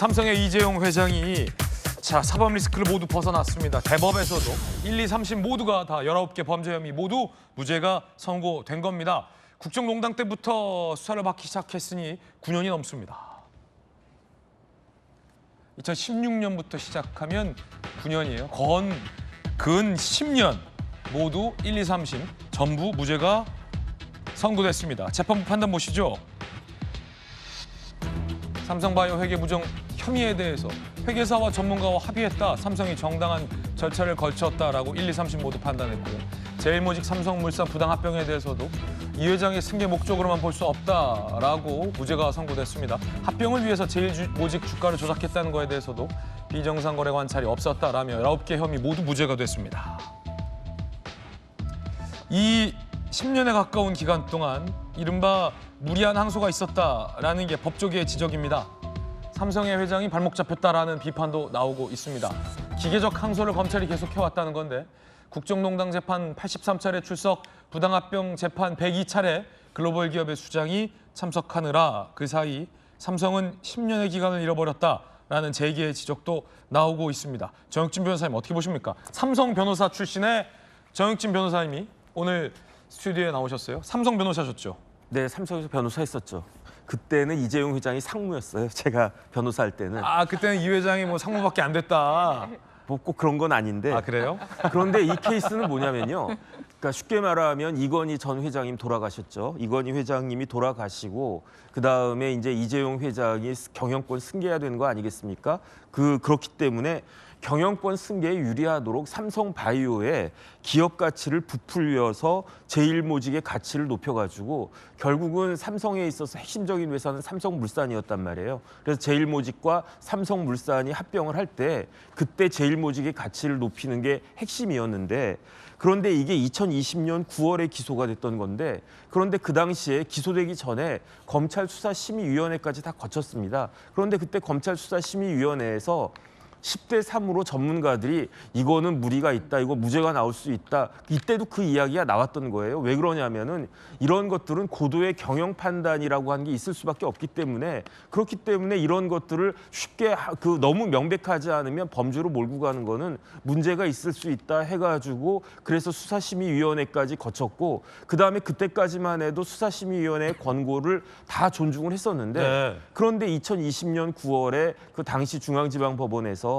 삼성의 이재용 회장이 사법 리스크를 모두 벗어났습니다. 대법에서도 1, 2, 3심 모두가 다 19개 범죄 혐의 모두 무죄가 선고된 겁니다. 국정농단 때부터 수사를 받기 시작했으니 9년이 넘습니다. 2016년부터 시작하면 9년이에요. 근 10년 모두 1, 2, 3심 전부 무죄가 선고됐습니다. 재판부 판단 보시죠. 삼성바이오 회계 부정 혐의에 대해서 회계사와 전문가와 합의했다. 삼성이 정당한 절차를 거쳤다라고 1, 2, 3심 모두 판단했고요. 제일모직 삼성물산 부당합병에 대해서도 이 회장의 승계 목적으로만 볼 수 없다라고 무죄가 선고됐습니다. 합병을 위해서 제일모직 주가를 조작했다는 거에 대해서도 비정상 거래 관찰이 없었다라며 19개 혐의 모두 무죄가 됐습니다. 이 10년에 가까운 기간 동안 이른바 무리한 항소가 있었다라는 게 법조계의 지적입니다. 삼성의 회장이 발목 잡혔다라는 비판도 나오고 있습니다. 기계적 항소를 검찰이 계속해왔다는 건데 국정농단 재판 83차례 출석, 부당합병 재판 102차례 글로벌 기업의 수장이 참석하느라 그 사이 삼성은 10년의 기간을 잃어버렸다라는 재계의 지적도 나오고 있습니다. 정혁진 변호사님 어떻게 보십니까? 삼성 변호사 출신의 정혁진 변호사님이 오늘 스튜디오에 나오셨어요. 삼성 변호사셨죠? 네, 삼성에서 변호사 했었죠. 그때는 이재용 회장이 상무였어요. 제가 변호사 할 때는. 그때는 이 회장이 뭐 상무밖에 안 됐다. 뭐 꼭 그런 건 아닌데. 그래요? 그런데 이 케이스는 뭐냐면요. 그러니까 쉽게 말하면 이건희 전 회장님 돌아가셨죠. 이건희 회장님이 돌아가시고 그다음에 이제 이재용 회장이 경영권 승계해야 되는 거 아니겠습니까? 그렇기 때문에 경영권 승계에 유리하도록 삼성바이오의 기업 가치를 부풀려서 제일모직의 가치를 높여가지고 결국은 삼성에 있어서 핵심적인 회사는 삼성물산이었단 말이에요. 그래서 제일모직과 삼성물산이 합병을 할 때 그때 제일모직의 가치를 높이는 게 핵심이었는데 그런데 이게 2020년 9월에 기소가 됐던 건데 그런데 그 당시에 기소되기 전에 검찰수사심의위원회까지 다 거쳤습니다. 그런데 그때 검찰수사심의위원회에서 10대 3으로 전문가들이 이거는 무리가 있다, 이거 무죄가 나올 수 있다. 이때도 그 이야기가 나왔던 거예요. 왜 그러냐면은 이런 것들은 고도의 경영 판단이라고 하는 게 있을 수밖에 없기 때문에 그렇기 때문에 이런 것들을 쉽게 너무 명백하지 않으면 범죄로 몰고 가는 거는 문제가 있을 수 있다 해가지고 그래서 수사심의위원회까지 거쳤고 그다음에 그때까지만 해도 수사심의위원회의 권고를 다 존중을 했었는데 네. 그런데 2020년 9월에 그 당시 중앙지검에서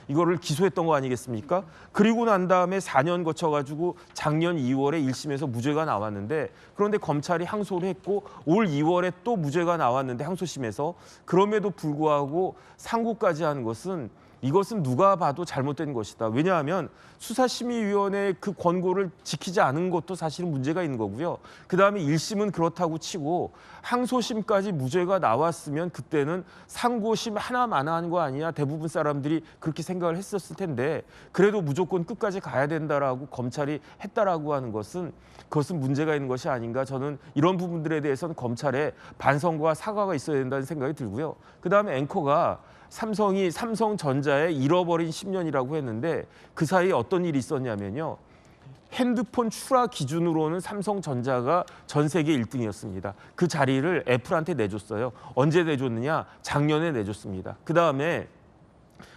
이거를 기소했던 거 아니겠습니까? 그리고 난 다음에 4년 거쳐가지고 작년 2월에 1심에서 무죄가 나왔는데 그런데 검찰이 항소를 했고 올 2월에 또 무죄가 나왔는데 항소심에서 그럼에도 불구하고 상고까지 한 것은 이것은 누가 봐도 잘못된 것이다. 왜냐하면 수사심의위원회의 그 권고를 지키지 않은 것도 사실은 문제가 있는 거고요. 그다음에 1심은 그렇다고 치고 항소심까지 무죄가 나왔으면 그때는 상고심 하나만 한 거 아니야. 대부분 사람들이 그렇게 생각을 했었을 텐데 그래도 무조건 끝까지 가야 된다라고 검찰이 했다라고 하는 것은 그것은 문제가 있는 것이 아닌가. 저는 이런 부분들에 대해서는 검찰의 반성과 사과가 있어야 된다는 생각이 들고요. 그다음에 앵커가 삼성이 삼성전자의 잃어버린 10년이라고 했는데 그 사이에 어떤 일이 있었냐면요. 핸드폰 출하 기준으로는 삼성전자가 전 세계 1등이었습니다. 그 자리를 애플한테 내줬어요. 언제 내줬느냐? 작년에 내줬습니다. 그다음에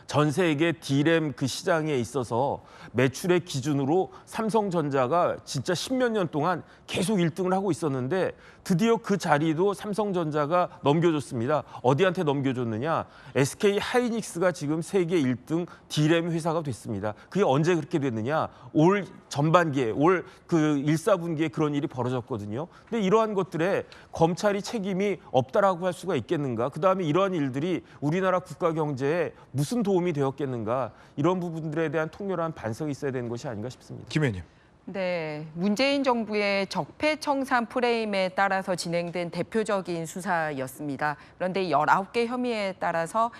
전 세계 D램 그 시장에 있어서 매출의 기준으로 삼성전자가 진짜 10몇 년 동안 계속 1등을 하고 있었는데 드디어 그 자리도 삼성전자가 넘겨줬습니다. 어디한테 넘겨줬느냐? SK 하이닉스가 지금 세계 1등 D램 회사가 됐습니다. 그게 언제 그렇게 됐느냐? 올 전반기에, 올 그 1사분기에 그런 일이 벌어졌거든요. 근데 이러한 것들에 검찰이 책임이 없다라고 할 수가 있겠는가? 그다음에 이러한 일들이 우리나라 국가 경제에 무슨 도움이 되었겠는가? 이런 부분들에 대한 통렬한 반성이 있어야 되는 것이 아닌가 싶습니다. 김 의원님. 네, 문재인 정부의 적폐청산 프레임에 따라서 진행된 대표적인 수사였습니다. 그런데 19개 혐의에 따라서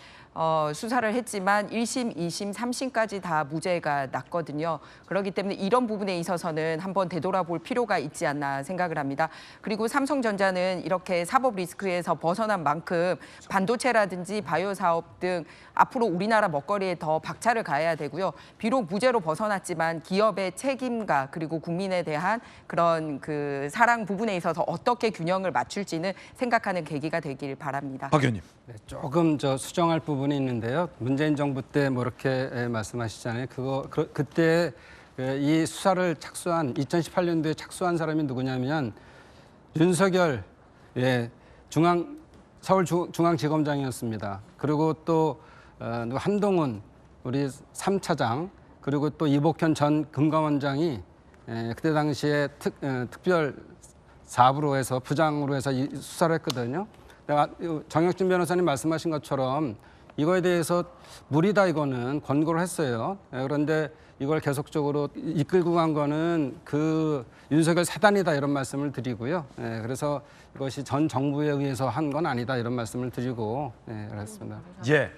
수사를 했지만 1심, 2심, 3심까지 다 무죄가 났거든요. 그렇기 때문에 이런 부분에 있어서는 한번 되돌아볼 필요가 있지 않나 생각을 합니다. 그리고 삼성전자는 이렇게 사법 리스크에서 벗어난 만큼 반도체라든지 바이오 사업 등 앞으로 우리나라 먹거리에 더 박차를 가해야 되고요. 비록 무죄로 벗어났지만 기업의 책임과 그리고 국민에 대한 그런 그 사랑 부분에 있어서 어떻게 균형을 맞출지는 생각하는 계기가 되길 바랍니다. 박 의원님. 네, 조금 수정할 부분이 있는데요. 문재인 정부 때 뭐 이렇게 말씀하시잖아요. 그때 이 수사를 착수한 2018년도에 착수한 사람이 누구냐면 윤석열 서울중앙지검장이었습니다. 그리고 또 한동훈 우리 3차장 그리고 또 이복현 전 금감원장이 그때 당시에 특별 사부로 해서 부장으로 해서 이 수사를 했거든요. 정혁진 변호사님 말씀하신 것처럼 이거에 대해서 무리다 이거는 권고를 했어요. 그런데 이걸 계속적으로 이끌고 간 거는 그 윤석열 사단이다 이런 말씀을 드리고요. 그래서 이것이 전 정부에 의해서 한 건 아니다 이런 말씀을 드리고 그렇습니다. 예.